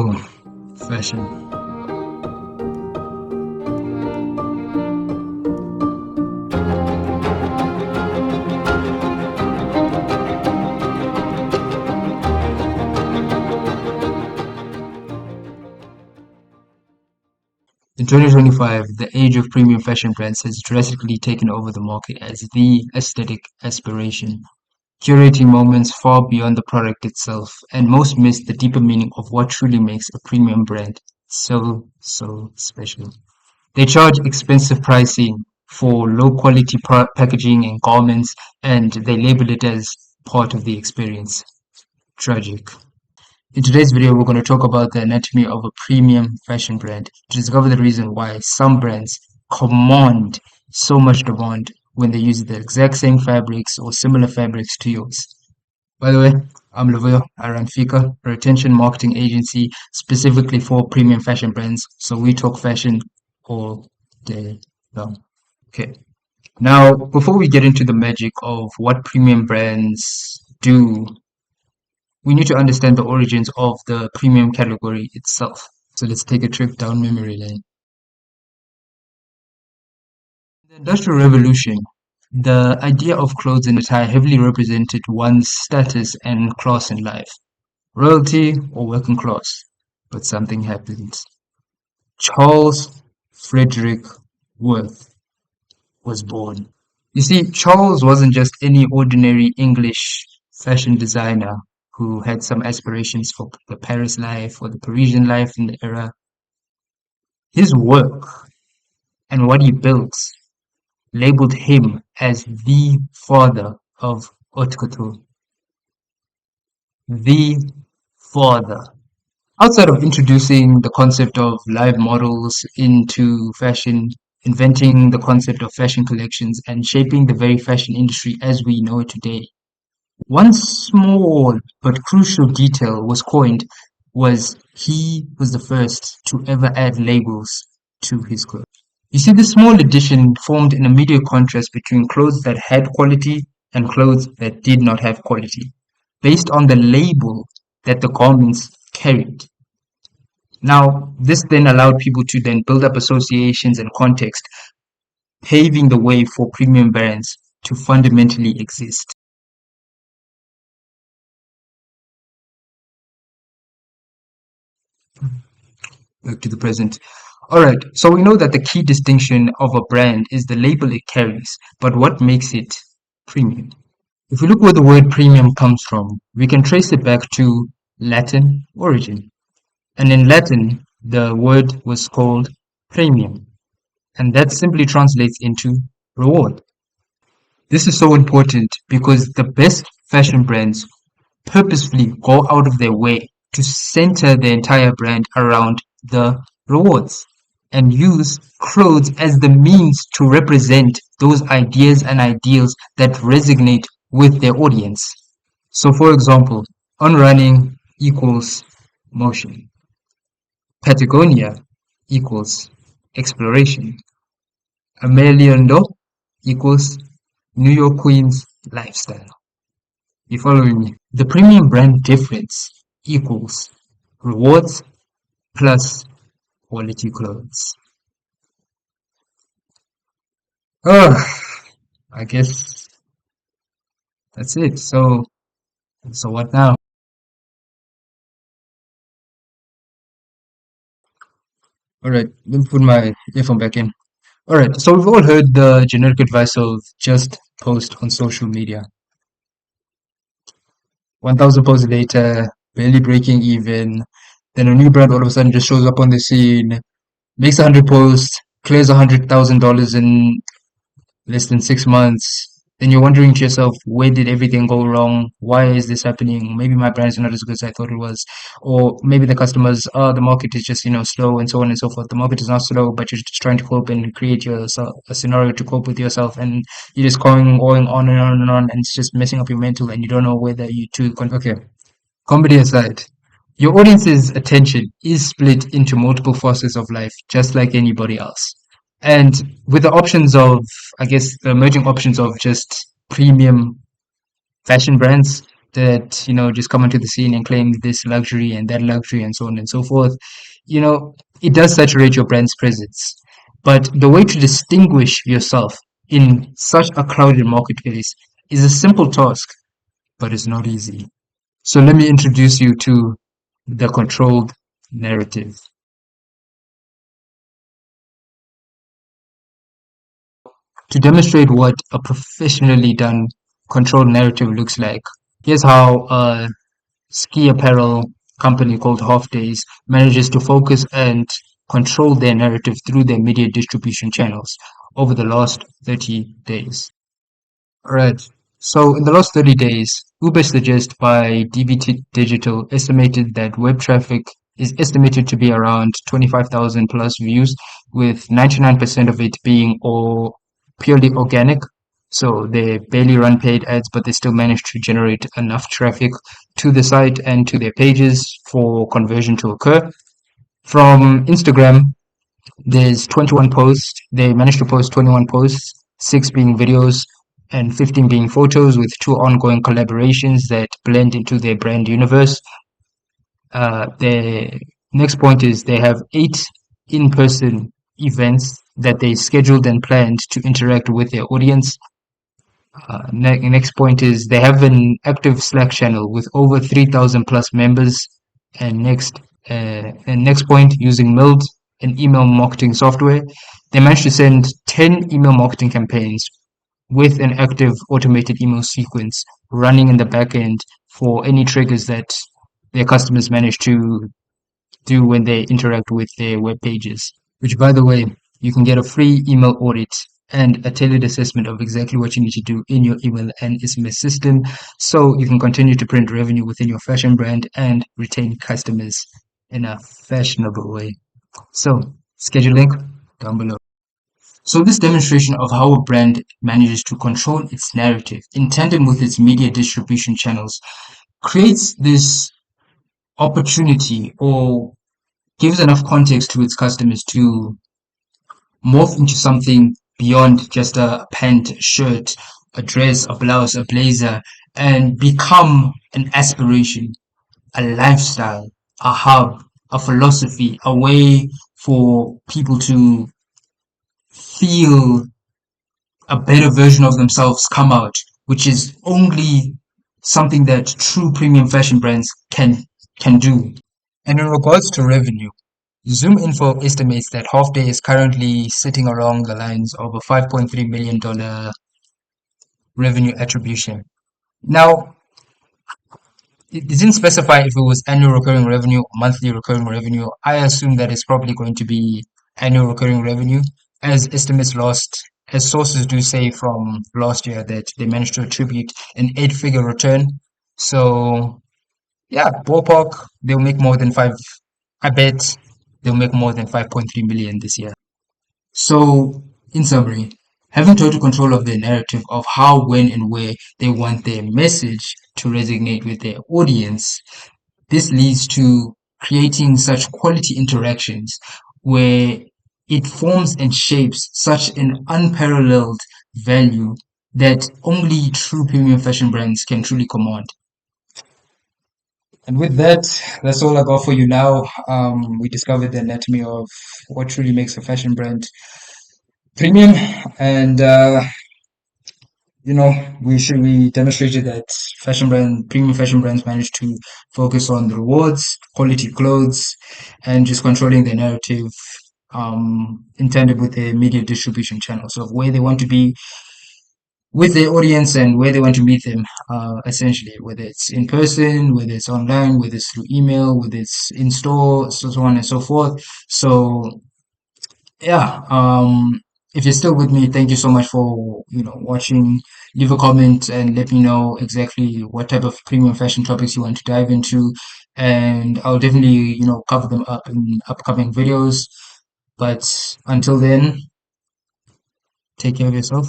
So, fashion. In 2025, the age of premium fashion brands has drastically taken over the market as the aesthetic aspiration, curating moments far beyond the product itself, and most miss the deeper meaning of what truly makes a premium brand so special. They charge expensive pricing for low quality packaging and garments, and they label it as part of the experience. Tragic. In today's video, we're going to talk about the anatomy of a premium fashion brand to discover the reason why some brands command so much demand when they use the exact same fabrics or similar fabrics to yours. By the way, I'm Lavoyo. I run Fika, a retention marketing agency specifically for premium fashion brands. So we talk fashion all day long. Okay. Now, before we get into the magic of what premium brands do, we need to understand the origins of the premium category itself. So let's take a trip down memory lane. In the Industrial Revolution, the idea of clothes and attire heavily represented one's status and class in life, royalty or working class. But something happened. Charles Frederick Worth was born. You see, Charles wasn't just any ordinary English fashion designer who had some aspirations for the Paris life or the Parisian life in the era. His work and what he built labeled him as the father of haute couture. The father. Outside of introducing the concept of live models into fashion, inventing the concept of fashion collections, and shaping the very fashion industry as we know it today, one small but crucial detail was coined was he was the first to ever add labels to his clothes. You see, this small addition formed an immediate contrast between clothes that had quality and clothes that did not have quality, based on the label that the garments carried. Now, this then allowed people to then build up associations and context, paving the way for premium brands to fundamentally exist. Back to the present. Alright, so we know that the key distinction of a brand is the label it carries, but what makes it premium? If we look where the word premium comes from, we can trace it back to Latin origin. And in Latin, the word was called premium, and that simply translates into reward. This is so important because the best fashion brands purposefully go out of their way to center the entire brand around the rewards and use clothes as the means to represent those ideas and ideals that resonate with their audience. So, for example, on running equals motion, Patagonia equals exploration, Ameliondo equals New York Queen's lifestyle. You following me? The premium brand difference equals rewards plus quality clothes. I guess that's it. So what now? Alright, let me put my earphone back in. Alright, so we've all heard the generic advice of just post on social media. 1,000 posts later, barely breaking even. Then a new brand all of a sudden just shows up on the scene, makes 100 posts, clears $100,000 in less than 6 months. Then you're wondering to yourself, where did everything go wrong? Why is this happening? Maybe my brand is not as good as I thought it was. Or maybe the customers, the market is just, slow and so on and so forth. The market is not slow, but you're just trying to cope and create yourself a scenario to cope with yourself. And you're just going on and on and on. And it's just messing up your mental and you don't know whether you two okay. Comedy aside, your audience's attention is split into multiple facets of life, just like anybody else. And with the options of, I guess, the emerging options of just premium fashion brands, that, just come onto the scene and claim this luxury and that luxury and so on and so forth. It does saturate your brand's presence. But the way to distinguish yourself in such a crowded marketplace is a simple task, but it's not easy. So let me introduce you to the controlled narrative. To demonstrate what a professionally done controlled narrative looks like, here's how a ski apparel company called Halfdays manages to focus and control their narrative through their media distribution channels over the last 30 days. Right. So in the last 30 days, Uber Suggest by DBT Digital estimated that web traffic is estimated to be around 25,000 plus views, with 99% of it being all purely organic. So they barely run paid ads, but they still manage to generate enough traffic to the site and to their pages for conversion to occur. From Instagram, there's 21 posts. They managed to post 21 posts, six being videos and 15 being photos, with two ongoing collaborations that blend into their brand universe. The next point is they have eight in-person events that they scheduled and planned to interact with their audience. Next point is they have an active Slack channel with over 3,000 plus members. And next point, using Mild, an email marketing software, they managed to send 10 email marketing campaigns with an active automated email sequence running in the back end for any triggers that their customers manage to do when they interact with their web pages. Which, by the way, you can get a free email audit and a tailored assessment of exactly what you need to do in your email and SMS system so you can continue to print revenue within your fashion brand and retain customers in a fashionable way. So, schedule link down below. So this demonstration of how a brand manages to control its narrative in tandem with its media distribution channels creates this opportunity or gives enough context to its customers to morph into something beyond just a pant, shirt, a dress, a blouse, a blazer, and become an aspiration, a lifestyle, a hub, a philosophy, a way for people to feel a better version of themselves come out, which is only something that true premium fashion brands can do. And in regards to revenue, Zoom Info estimates that Half Day is currently sitting along the lines of a $5.3 million revenue attribution. Now, it didn't specify if it was annual recurring revenue or monthly recurring revenue. I assume that it's probably going to be annual recurring revenue, as estimates lost, as sources do say from last year that they managed to attribute an eight-figure return. So, yeah, ballpark, they'll make more than five. I bet they'll make more than 5.3 million this year. So, in summary, having total control of their narrative of how, when, and where they want their message to resonate with their audience, this leads to creating such quality interactions where it forms and shapes such an unparalleled value that only true premium fashion brands can truly command. And with that, that's all I got for you now. We discovered the anatomy of what truly makes a fashion brand premium, and we demonstrated that premium fashion brands manage to focus on the rewards, quality clothes, and just controlling their narrative, intended with their media distribution channels of where they want to be with their audience and where they want to meet them, essentially, whether it's in person, whether it's online, whether it's through email, whether it's in store, so on and so forth. So yeah, if you're still with me, thank you so much for watching. Leave a comment and let me know exactly what type of premium fashion topics you want to dive into, and I'll definitely cover them up in upcoming videos. But until then, take care of yourself.